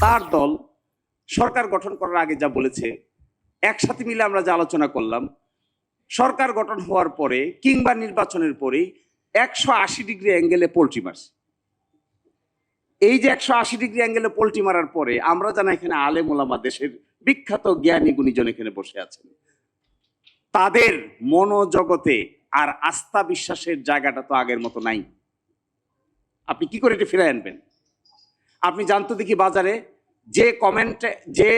তার দল সরকার গঠন করার আগে যা বলেছে, একসাথে মিলে আমরা যা আলোচনা করলাম, সরকার গঠন হওয়ার পরে কিংবা নির্বাচনের পরেই 180 ডিগ্রি অ্যাঙ্গেলে পোল্ট্রি মারছে। এই যে 180 ডিগ্রি অ্যাঙ্গেলে পোল্ট্রি মারার পরে আমরা জানা এখানে আলেম ওলামা, দেশের বিখ্যাত জ্ঞানী গুণীজন এখানে বসে আছেন, তাদের মনোজগতে আর আস্থা বিশ্বাসের জায়গাটা তো আগের মতো নাই। আপনি কি করে এটা ফিরে আনবেন? আপনি জানতো দেখি বাজারে যে কমেন্টে, যে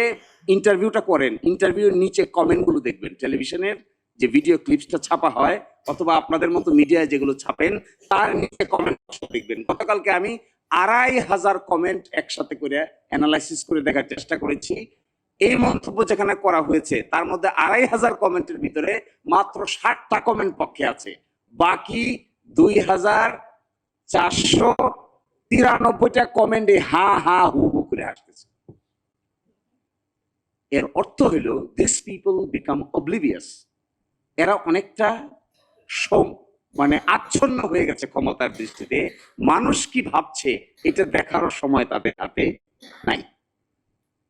ইন্টারভিউটা করেন, ইন্টারভিউর নিচে কমেন্টগুলো দেখবেন, টেলিভিশনের যে ভিডিও ক্লিপসটা ছাপা হয় অথবা আপনাদের মতো মিডিয়ায় যেগুলো ছাপেন, তার নিচে কমেন্ট দেখবেন। গতকালকে আমি 2500 কমেন্ট একসাথে করে অ্যানালাইসিস করে দেখার চেষ্টা করেছি। এই মন্তব্য যেখানে করা হয়েছে তার মধ্যে 2500 কমেন্টের ভিতরে মাত্র 60টা কমেন্ট পক্ষে আছে, বাকি 2493টা কমেন্টে হা হা হু হু করে আসতেছে। এর অর্থ হলো দিস পিপল বিকাম অবলিভিয়াস। এরা অনেকটা মানে আচ্ছন্ন হয়ে গেছে ক্ষমতার দৃষ্টিতে। মানুষ কি ভাবছে এটা দেখার সময় তাদের হাতে নাই।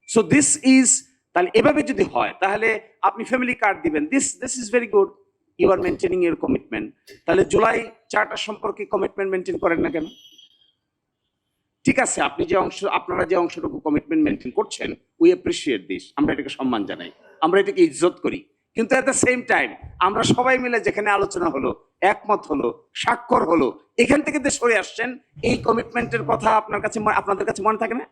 সো দিস ইজ, তাহলে এভাবে যদি হয় তাহলে আপনি ফ্যামিলি কার্ড দিবেন, this is very good, you are maintaining your commitment. তাহলে জুলাই চার্টার সম্পর্কে কমিটমেন্ট মেনটেন করেন না কেন? ঠিক আছে, আপনি যে অংশ, আপনারা যে অংশটুকু কমিটমেন্ট মেনটেন করছেন, উই অ্যাপ্রিসিয়েট দিস, আমরা এটাকে সম্মান জানাই, আমরা এটাকে ইজ্জত করি। কিন্তু এট দ্য সেম টাইম আমরা সবাই মিলে যেখানে আলোচনা হলো, একমত হলো, স্বাক্ষর হলো, এখান থেকে সরে আসছেন, এই কমিটমেন্টের কথা আপনাদের কাছে মনে থাকে না?